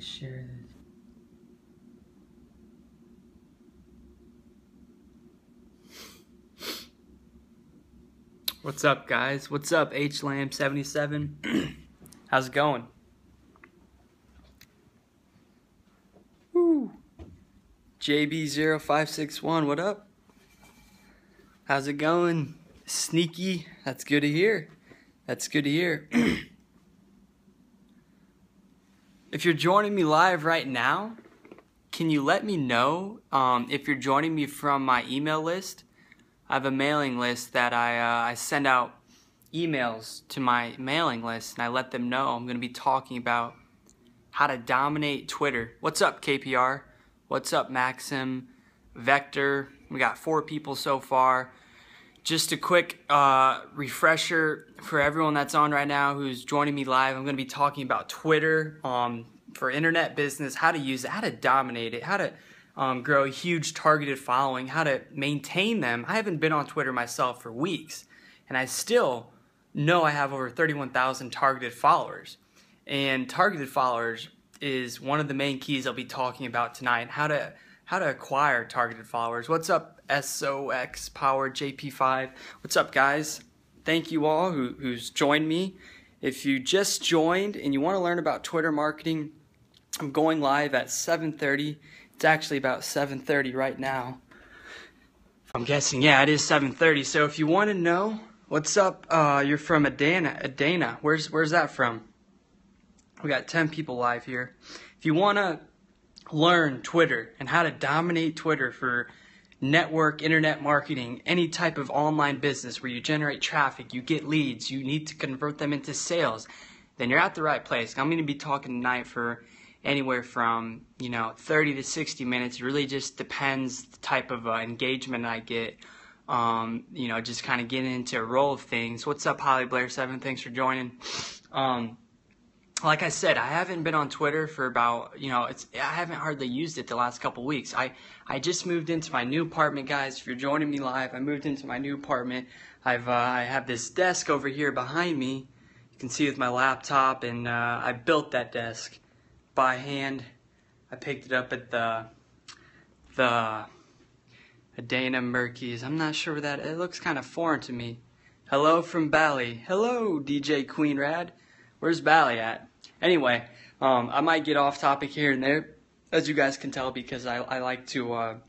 share this? What's up, guys? What's up, HLAM77? How's it going? Woo. JB0561, what up? How's it going? Sneaky, that's good to hear. That's good to hear. If you're joining me live right now, can you let me know if you're joining me from my email list? I have a mailing list that I send out emails to my mailing list, and I let them know I'm going to be talking about how to dominate Twitter. What's up, KPR? What's up, Maxim? Vector? We got 4 people so far. Just a quick refresher for everyone that's on right now who's joining me live. I'm going to be talking about Twitter for internet business, how to use it, how to dominate it, how to grow a huge targeted following, how to maintain them. I haven't been on Twitter myself for weeks, and I still know I have over 31,000 targeted followers. And targeted followers is one of the main keys I'll be talking about tonight, how to acquire targeted followers. What's up, SOX Power JP5? What's up, guys? Thank you all who's joined me. If you just joined and you want to learn about Twitter marketing, I'm going live at 7:30. It's actually about 7:30 right now. I'm guessing, yeah, it is 7:30. So if you want to know, what's up? You're from Adana. Where's that from? We got 10 people live here. If you want to learn Twitter and how to dominate Twitter for network, internet marketing, any type of online business where you generate traffic, you get leads, you need to convert them into sales, then you're at the right place. I'm going to be talking tonight for anywhere from 30 to 60 minutes. It really just depends the type of engagement I get. Just kind of getting into a roll of things. What's up, Holly Blair 7? Thanks for joining. Like I said, I haven't been on Twitter for about, I haven't hardly used it the last couple weeks. I just moved into my new apartment, guys. If you're joining me live, I moved into my new apartment. I have this desk over here behind me. You can see with my laptop, and I built that desk by hand. I picked it up at the Adana Murkies. I'm not sure where that, it looks kind of foreign to me. Hello from Bali. Hello, DJ Queen Rad. Where's Bali at? Anyway, I might get off topic here and there, as you guys can tell, because I like to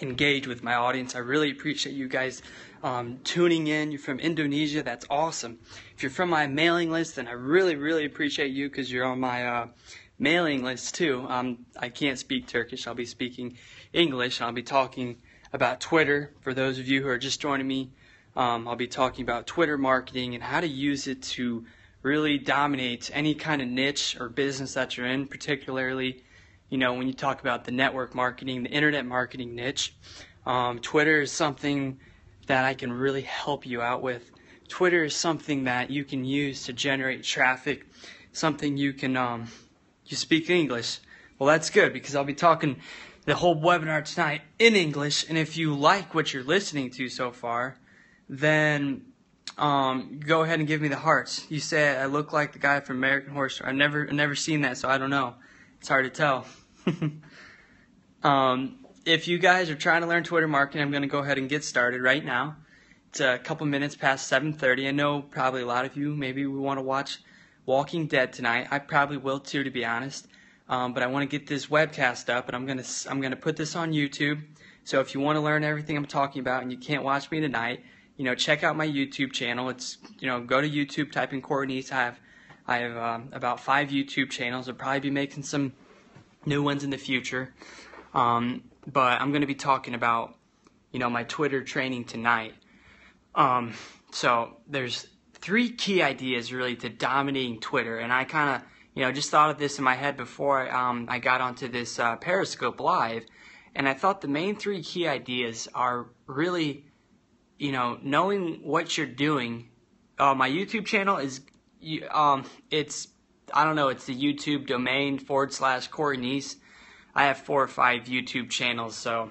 engage with my audience. I really appreciate you guys tuning in. You're from Indonesia. That's awesome. If you're from my mailing list, then I really, really appreciate you because you're on my mailing list too. I can't speak Turkish. I'll be speaking English. I'll be talking about Twitter. For those of you who are just joining me, I'll be talking about Twitter marketing and how to use it to really dominate any kind of niche or business that you're in, particularly, when you talk about the network marketing, the internet marketing niche. Twitter is something that I can really help you out with. Twitter is something that you can use to generate traffic, something you can, you speak English. Well, that's good because I'll be talking the whole webinar tonight in English, and if you like what you're listening to so far, then go ahead and give me the hearts. You say I look like the guy from American Horror Story. I've never seen that, so I don't know. It's hard to tell. If you guys are trying to learn Twitter marketing, I'm going to go ahead and get started right now. It's a couple minutes past 7:30. I know probably a lot of you maybe we want to watch Walking Dead tonight. I probably will too, to be honest. But I want to get this webcast up, and I'm gonna put this on YouTube. So if you want to learn everything I'm talking about and you can't watch me tonight, check out my YouTube channel. It's, go to YouTube, type in Corey Neese. I have about 5 YouTube channels. I'll probably be making some new ones in the future. But I'm going to be talking about, my Twitter training tonight. So there's 3 key ideas really to dominating Twitter. And I kind of, just thought of this in my head before I got onto this Periscope Live. And I thought the main 3 key ideas are really, knowing what you're doing. My YouTube channel is, it's the YouTube domain / Corey Neese. I have 4 or 5 YouTube channels, so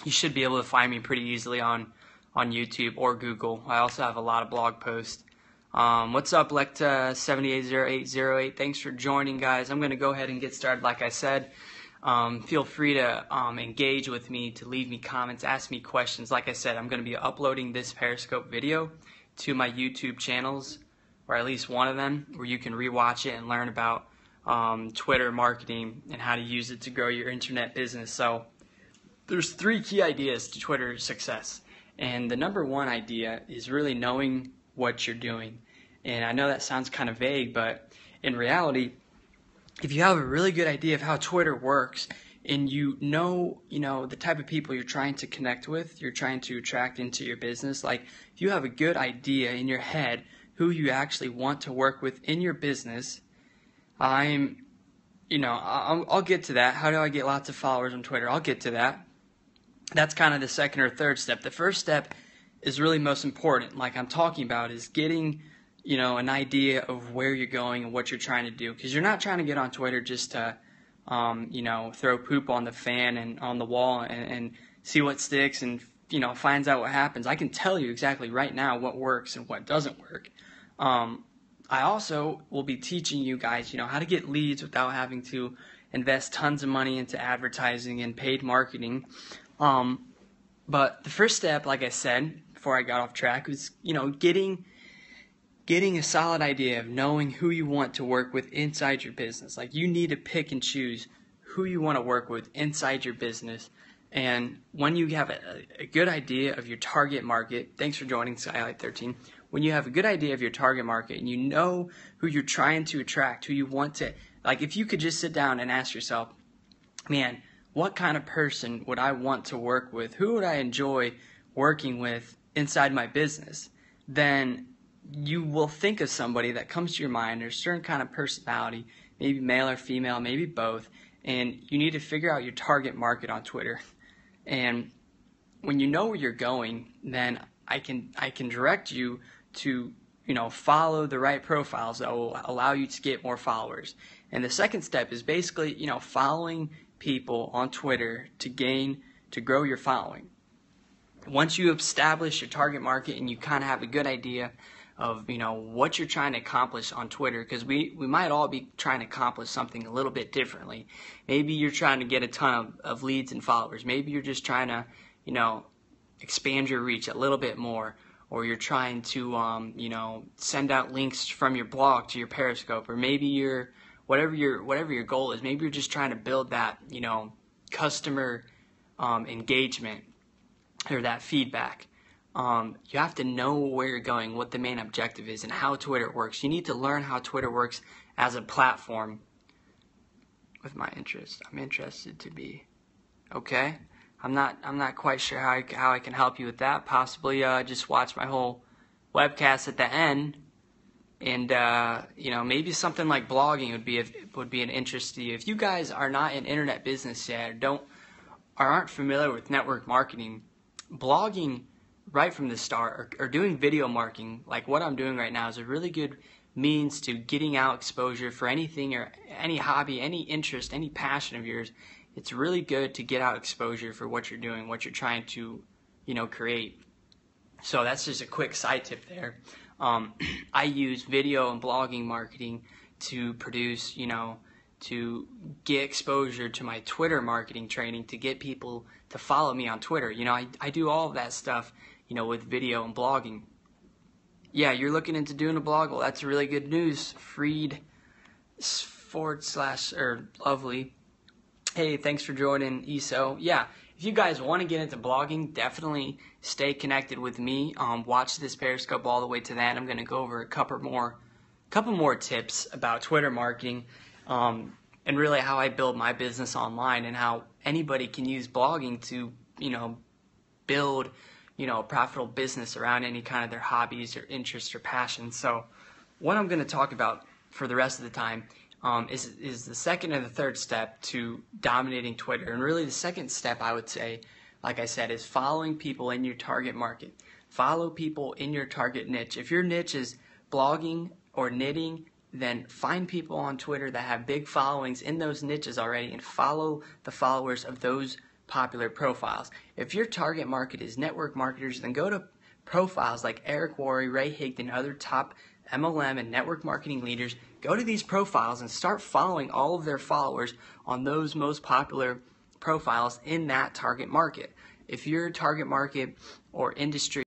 you should be able to find me pretty easily on YouTube or Google. I also have a lot of blog posts. What's up, Lecta 780808? Thanks for joining, guys. I'm going to go ahead and get started. Like I said, feel free to engage with me, to leave me comments, ask me questions. Like I said, I'm going to be uploading this Periscope video to my YouTube channels, or at least one of them, where you can rewatch it and learn about Twitter marketing and how to use it to grow your internet business. So there's 3 key ideas to Twitter success. And the number 1 idea is really knowing what you're doing. And I know that sounds kind of vague, but in reality, if you have a really good idea of how Twitter works and you know the type of people you're trying to connect with, you're trying to attract into your business, like if you have a good idea in your head who you actually want to work with in your business, I'll get to that. How do I get lots of followers on Twitter? I'll get to that. That's kind of the second or third step. The first step is really most important, like I'm talking about, is getting an idea of where you're going and what you're trying to do. Because you're not trying to get on Twitter just to throw poop on the fan and on the wall and see what sticks and finds out what happens. I can tell you exactly right now what works and what doesn't work. I also will be teaching you guys how to get leads without having to invest tons of money into advertising and paid marketing. But the first step, like I said before I got off track, was getting a solid idea of knowing who you want to work with inside your business. Like, you need to pick and choose who you want to work with inside your business. And when you have a good idea of your target market, thanks for joining Skylight 13. When you have a good idea of your target market and you know who you're trying to attract, who you want to, like, if you could just sit down and ask yourself, man, what kind of person would I want to work with? Who would I enjoy working with inside my business? Then you will think of somebody that comes to your mind, or a certain kind of personality, maybe male or female, maybe both, and you need to figure out your target market on Twitter. And when you know where you're going, then I can direct you to follow the right profiles that will allow you to get more followers. And the second step is basically following people on Twitter to grow your following. Once you establish your target market and you kind of have a good idea of what you're trying to accomplish on Twitter, because we might all be trying to accomplish something a little bit differently. Maybe you're trying to get a ton of leads and followers. Maybe you're just trying to expand your reach a little bit more, or you're trying to send out links from your blog to your Periscope, or maybe whatever your goal is. Maybe you're just trying to build that customer engagement or that feedback. You have to know where you're going, what the main objective is, and how Twitter works. You need to learn how Twitter works as a platform. With my interest, I'm interested to be. Okay, I'm not quite sure how I can help you with that. Possibly just watch my whole webcast at the end, and maybe something like blogging would be an interest to you. If you guys are not in internet business yet, or aren't familiar with network marketing, blogging right from the start, or doing video marketing like what I'm doing right now, is a really good means to getting out exposure for anything, or any hobby, any interest, any passion of yours. It's really good to get out exposure for what you're doing, what you're trying to create. So that's just a quick side tip there. I use video and blogging marketing to produce, to get exposure to my Twitter marketing training, to get people to follow me on Twitter. I do all of that stuff with video and blogging. Yeah, you're looking into doing a blog? Well, that's really good news. Freed / lovely. Hey, thanks for joining, ESO. Yeah, if you guys want to get into blogging, definitely stay connected with me. Watch this Periscope all the way to that. I'm going to go over a couple more tips about Twitter marketing, and really how I build my business online, and how anybody can use blogging to build a profitable business around any kind of their hobbies or interests or passions. So what I'm going to talk about for the rest of the time is the second and the third step to dominating Twitter. And really the second step, I would say, like I said, is following people in your target market. Follow people in your target niche. If your niche is blogging or knitting, then find people on Twitter that have big followings in those niches already, and follow the followers of those popular profiles. If your target market is network marketers, then go to profiles like Eric Worre, Ray Higdon, other top MLM and network marketing leaders. Go to these profiles and start following all of their followers on those most popular profiles in that target market. If your target market or industry